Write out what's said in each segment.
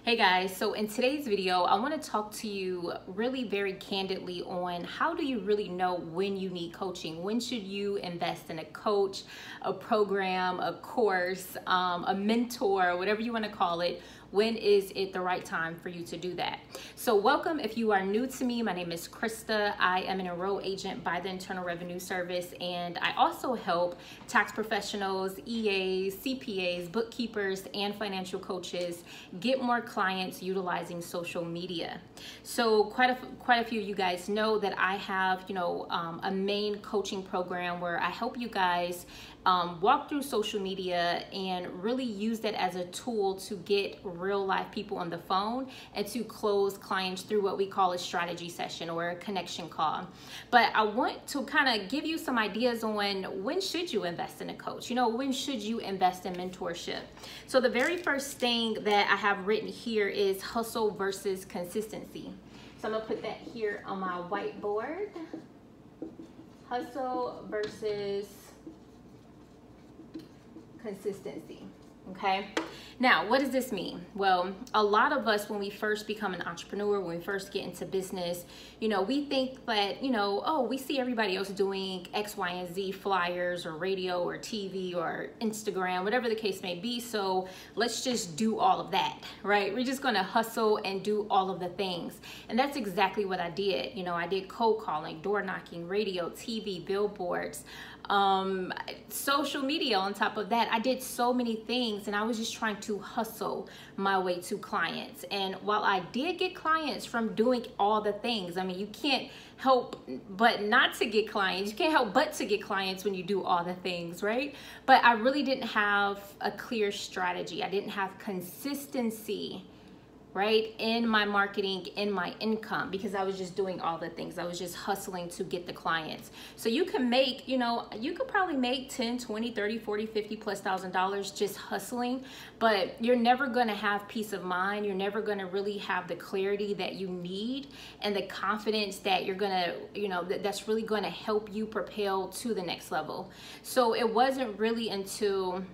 Hey guys, so in today's video, I want to talk to you really very candidly on how do you really know when you need coaching? When should you invest in a coach, a program, a course, a mentor, whatever you want to call it? When is it the right time for you to do that? So welcome. If you are new to me, my name is Krista. I am an enrolled agent by the Internal Revenue Service, and I also help tax professionals, EAs, CPAs, bookkeepers, and financial coaches get more clients utilizing social media. So quite a few of you guys know that I have, a main coaching program where I help you guys walk through social media and really use that as a tool to get real life people on the phone and to close clients through what we call a strategy session or a connection call. But I want to kind of give you some ideas on when should you invest in a coach? When should you invest in mentorship? So the very first thing that I have written here is hustle versus consistency. So I'm gonna put that here on my whiteboard. Hustle versus consistency. Okay, now what does this mean? Well, a lot of us, when we first become an entrepreneur, when we first get into business, we think that, oh, we see everybody else doing X, Y, and Z, flyers or radio or TV or Instagram, whatever the case may be. So let's just do all of that, right? We're just gonna hustle and do all of the things. And that's exactly what I did. I did cold calling, door knocking, radio, TV, billboards, social media on top of that. I did so many things, and I was just trying to hustle my way to clients. And while I did get clients from doing all the things, I mean, you can't help but not to get clients. You can't help but to get clients when you do all the things, right? But I really didn't have a clear strategy. I didn't have consistency, right, in my marketing, in my income, because I was just doing all the things. I was just hustling to get the clients. So you can make, you could probably make 10, 20, 30, 40, 50 plus $1,000 just hustling, but you're never gonna have peace of mind. You're never gonna really have the clarity that you need and the confidence that you're gonna, that's really gonna help you propel to the next level. So it wasn't really until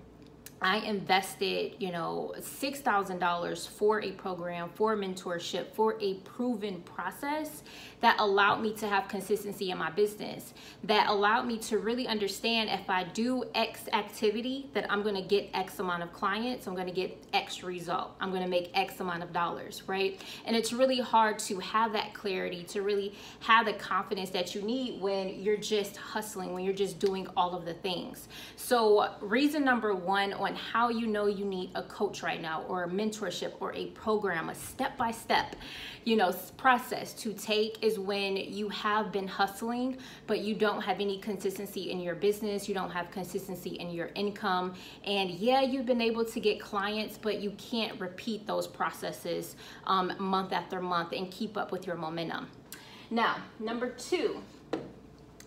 I invested, $6,000 for a program, for mentorship, for a proven process that allowed me to have consistency in my business, that allowed me to really understand if I do X activity, that I'm gonna get X amount of clients, I'm gonna get X result, I'm gonna make X amount of dollars, right? And it's really hard to have that clarity, to really have the confidence that you need when you're just hustling, when you're just doing all of the things. So reason number one on how you know you need a coach right now, or a mentorship, or a program, a step-by-step, process to take, is when you have been hustling, but you don't have any consistency in your business, you don't have consistency in your income, and yeah, you've been able to get clients, but you can't repeat those processes month after month and keep up with your momentum. Now, number two,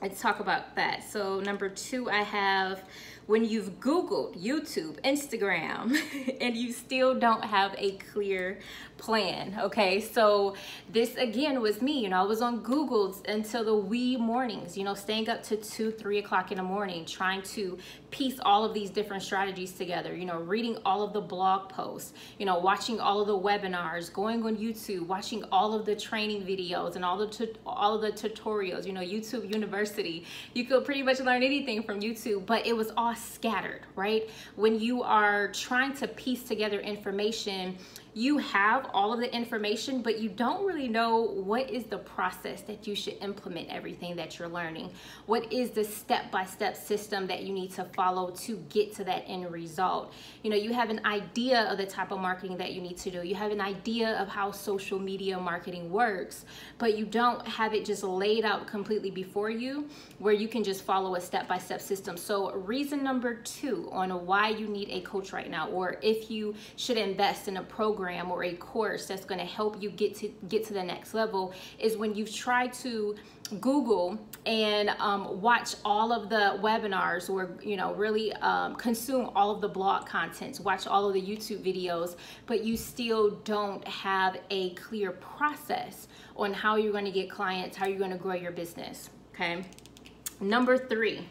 let's talk about that. So number two, I have when you've Googled YouTube, Instagram, and you still don't have a clear plan, okay? So this again was me, I was on Google until the wee mornings, staying up to 2, 3 o'clock in the morning, trying to piece all of these different strategies together, reading all of the blog posts, watching all of the webinars, going on YouTube, watching all of the training videos and all of the tutorials, YouTube University. You could pretty much learn anything from YouTube, but it was all scattered, right? When you are trying to piece together information, you have all of the information, but you don't really know what is the process that you should implement everything that you're learning. What is the step-by-step system that you need to follow to get to that end result? You have an idea of the type of marketing that you need to do. You have an idea of how social media marketing works, but you don't have it just laid out completely before you where you can just follow a step-by-step system. So reason number two on why you need a coach right now, or if you should invest in a program or a course that's going to help you get to the next level, is when you've tried to Google and watch all of the webinars, or really consume all of the blog contents, watch all of the YouTube videos, but you still don't have a clear process on how you're going to get clients, how you're going to grow your business. Okay, number three.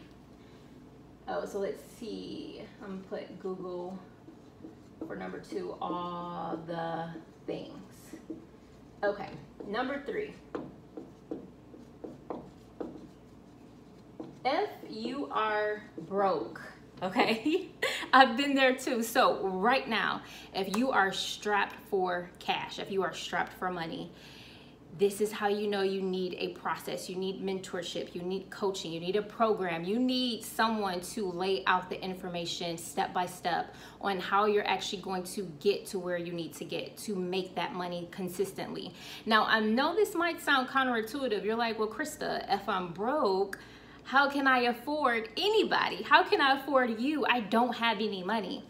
Oh, so let's see, I'm gonna put Google for number 2, all the things. Okay, number 3. If you are broke, okay, I've been there too. So right now, if you are strapped for cash, if you are strapped for money, this is how you know you need a process. You need mentorship, you need coaching, you need a program, you need someone to lay out the information step by step on how you're actually going to get to where you need to get to make that money consistently. Now, I know this might sound counterintuitive. You're like, well, Krista, if I'm broke, how can I afford anybody? How can I afford you? I don't have any money.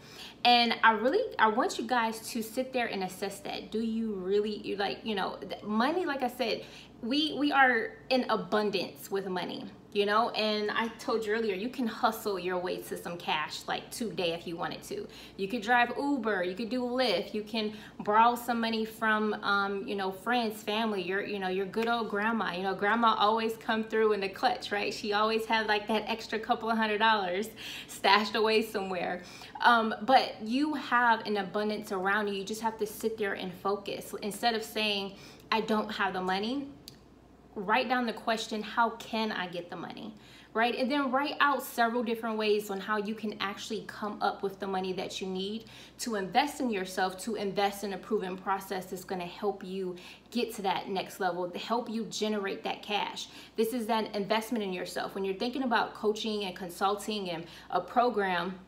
And I want you guys to sit there and assess that. Do you really, like, you know, money, like I said, we are in abundance with money, you know, and I told you earlier, you can hustle your way to some cash like today if you wanted to. You could drive Uber, you could do Lyft, you can borrow some money from, you know, friends, family, your good old grandma. You know, grandma always come through in the clutch, right? She always had like that extra couple of $100 stashed away somewhere. But you have an abundance around you. You just have to sit there and focus. Instead of saying, I don't have the money, write down the question, how can I get the money, right? And then write out several different ways on how you can actually come up with the money that you need to invest in yourself, to invest in a proven process that's going to help you get to that next level, to help you generate that cash. This is that investment in yourself. When you're thinking about coaching and consulting and a program,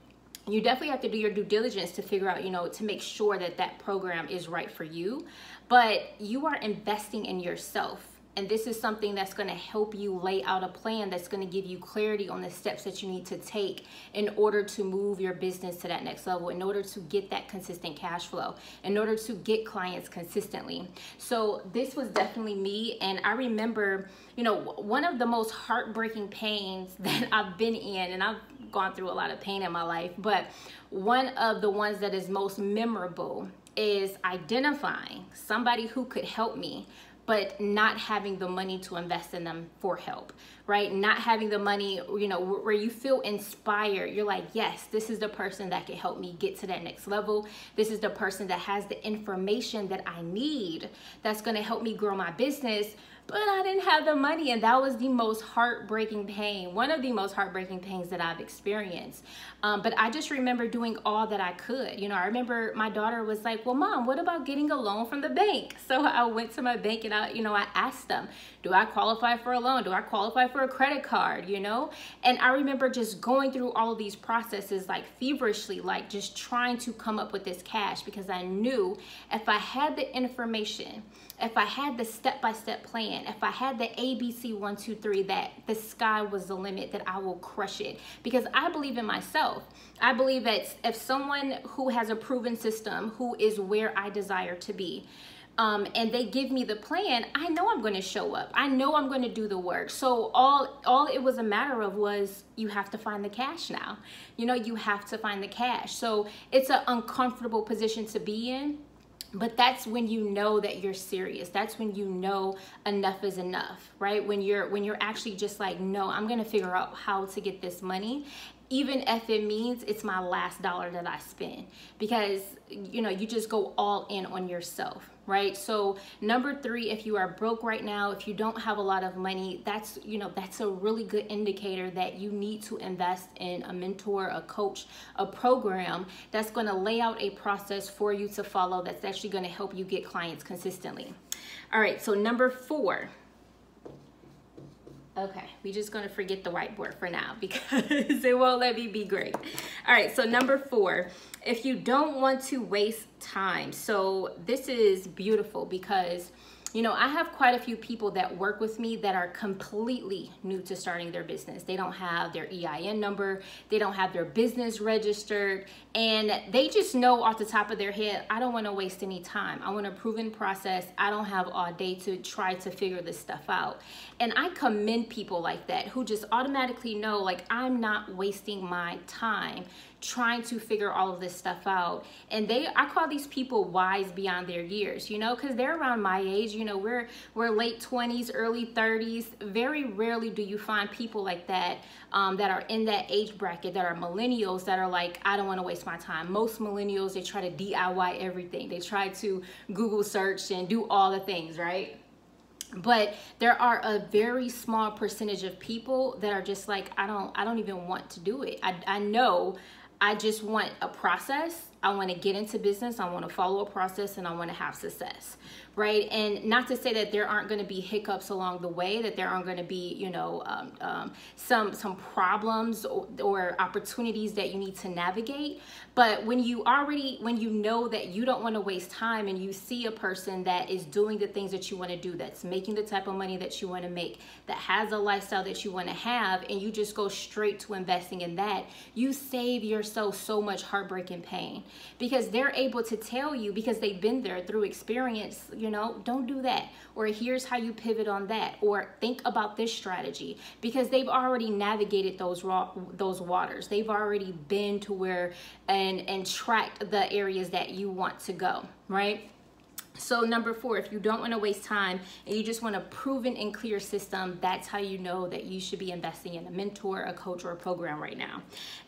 you definitely have to do your due diligence to figure out, you know, to make sure that that program is right for you. But you are investing in yourself. And this is something that's going to help you lay out a plan that's going to give you clarity on the steps that you need to take in order to move your business to that next level, in order to get that consistent cash flow, in order to get clients consistently. So this was definitely me. And I remember, you know, one of the most heartbreaking pains that I've been in, and I've gone through a lot of pain in my life, but one of the ones that is most memorable is identifying somebody who could help me, but not having the money to invest in them for help, right? Not having the money, you know, where you feel inspired. You're like, yes, this is the person that can help me get to that next level. This is the person that has the information that I need that's gonna help me grow my business, but I didn't have the money. And that was the most heartbreaking pain, one of the most heartbreaking pains that I've experienced. But I just remember doing all that I could. You know, I remember my daughter was like, well, Mom, what about getting a loan from the bank? So I went to my bank and I asked them, do I qualify for a loan? Do I qualify for a credit card? You know? And I remember just going through all of these processes, like feverishly, like just trying to come up with this cash, because I knew if I had the information, if I had the step-by-step plan, if I had the ABC 1, 2, 3, that the sky was the limit, that I will crush it. Because I believe in myself. I believe that if someone who has a proven system, who is where I desire to be, and they give me the plan, I know I'm going to show up. I know I'm going to do the work. So all it was a matter of was, you have to find the cash now. You know, you have to find the cash. So it's an uncomfortable position to be in. But that's when you know that you're serious. That's when you know enough is enough, right? When you're actually just like, no, I'm gonna figure out how to get this money, even if it means it's my last dollar that I spend. Because, you know, you just go all in on yourself, right? So number 3, if you are broke right now, if you don't have a lot of money, that's, you know, that's a really good indicator that you need to invest in a mentor, a coach, a program that's going to lay out a process for you to follow that's actually going to help you get clients consistently. All right, so number 4. Okay, we're just gonna forget the whiteboard for now because it won't let me be great. All right, so number 4, if you don't want to waste time. So this is beautiful because, you know, I have quite a few people that work with me that are completely new to starting their business. They don't have their EIN number, they don't have their business registered, and they just know off the top of their head, I don't want to waste any time. I want a proven process. I don't have all day to try to figure this stuff out. And I commend people like that who just automatically know, like, I'm not wasting my time trying to figure all of this stuff out. And I call these people wise beyond their years, you know, because they're around my age. You know, we're late 20s, early 30s. Very rarely do you find people like that that are in that age bracket, that are millennials, that are like, I don't want to waste my time. Most millennials, they try to DIY everything. They try to Google search and do all the things, right? But there are a very small percentage of people that are just like, I don't even want to do it. I know I just want a process. I want to get into business. I want to follow a process, and I want to have success, right? And not to say that there aren't going to be hiccups along the way, that there aren't going to be, you know, some problems or opportunities that you need to navigate. But when you know that you don't want to waste time, and you see a person that is doing the things that you want to do, that's making the type of money that you want to make, that has a lifestyle that you want to have, and you just go straight to investing in that, you save yourself so much heartbreak and pain. Because they're able to tell you, because they've been there through experience, you know, don't do that, or here's how you pivot on that, or think about this strategy, because they've already navigated those waters. They've already been to where and tracked the areas that you want to go, right? So number 4, if you don't want to waste time and you just want a proven and clear system, that's how you know that you should be investing in a mentor, a coach, or a program right now.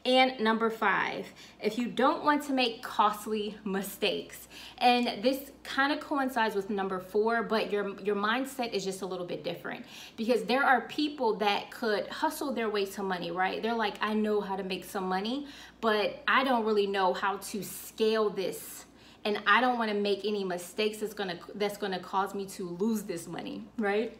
And number 5, if you don't want to make costly mistakes, and this kind of coincides with number 4, but your mindset is just a little bit different, because there are people that could hustle their way to money, right? They're like, I know how to make some money, but I don't really know how to scale this. And I don't want to make any mistakes that's gonna cause me to lose this money, right?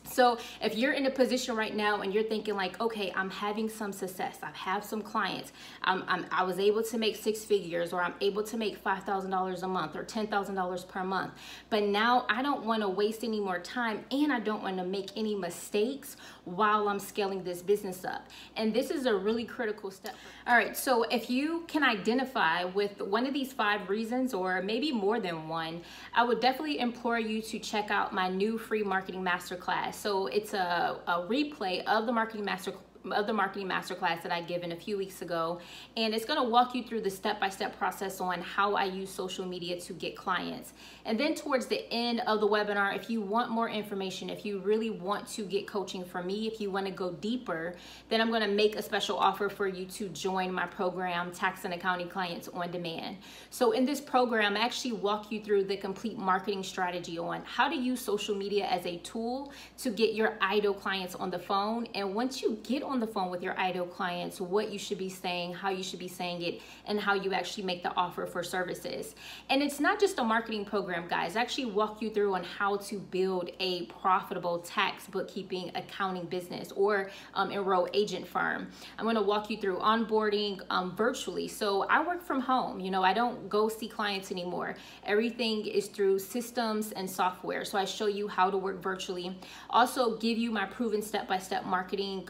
So if you're in a position right now and you're thinking like, okay, I'm having some success, I have some clients, I was able to make 6 figures, or I'm able to make $5,000 a month or $10,000 per month, but now I don't want to waste any more time, and I don't want to make any mistakes while I'm scaling this business up. And this is a really critical step. All right, so if you can identify with one of these 5 reasons, or maybe more than one, I would definitely implore you to check out my new free marketing masterclass. So it's a replay of the marketing masterclass that I given a few weeks ago, and it's going to walk you through the step-by-step process on how I use social media to get clients. And then towards the end of the webinar, if you want more information, if you really want to get coaching from me, if you want to go deeper, then I'm going to make a special offer for you to join my program, Tax and Accounting Clients on Demand. So in this program, I actually walk you through the complete marketing strategy on how to use social media as a tool to get your ideal clients on the phone. And once you get on the phone with your ideal clients, what you should be saying, how you should be saying it, and how you actually make the offer for services. And it's not just a marketing program, guys. I actually walk you through on how to build a profitable tax, bookkeeping, accounting business, or enroll agent firm. I'm going to walk you through onboarding virtually. So I work from home. You know, I don't go see clients anymore. Everything is through systems and software. So I show you how to work virtually. Also give you my proven step-by-step marketing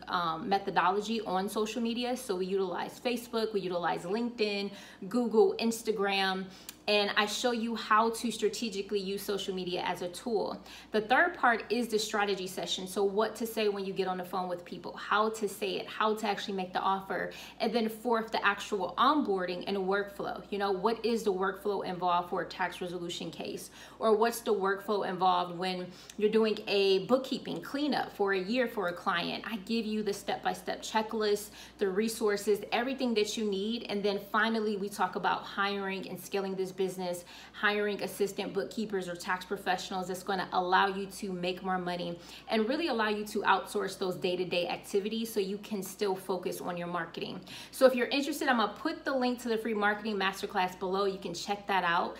methodology on social media. So we utilize Facebook, we utilize LinkedIn, Google, Instagram, and I show you how to strategically use social media as a tool. The third part is the strategy session. So what to say when you get on the phone with people, how to say it, how to actually make the offer. And then fourth, the actual onboarding and workflow. You know, what is the workflow involved for a tax resolution case? Or what's the workflow involved when you're doing a bookkeeping cleanup for a year for a client? I give you the step-by-step checklist, the resources, everything that you need. And then finally, we talk about hiring and scaling this business, hiring assistant bookkeepers or tax professionals that's going to allow you to make more money and really allow you to outsource those day-to-day activities so you can still focus on your marketing. So if you're interested, I'm going to put the link to the free marketing masterclass below. You can check that out.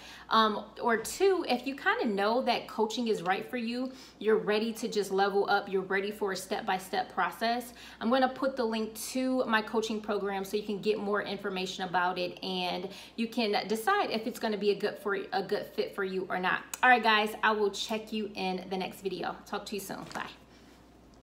Or two, if you kind of know that coaching is right for you, you're ready to just level up, you're ready for a step-by-step process, I'm going to put the link to my coaching program so you can get more information about it and you can decide if it's going to be a good fit for you or not. All right, guys, I will check you in the next video. Talk to you soon. Bye.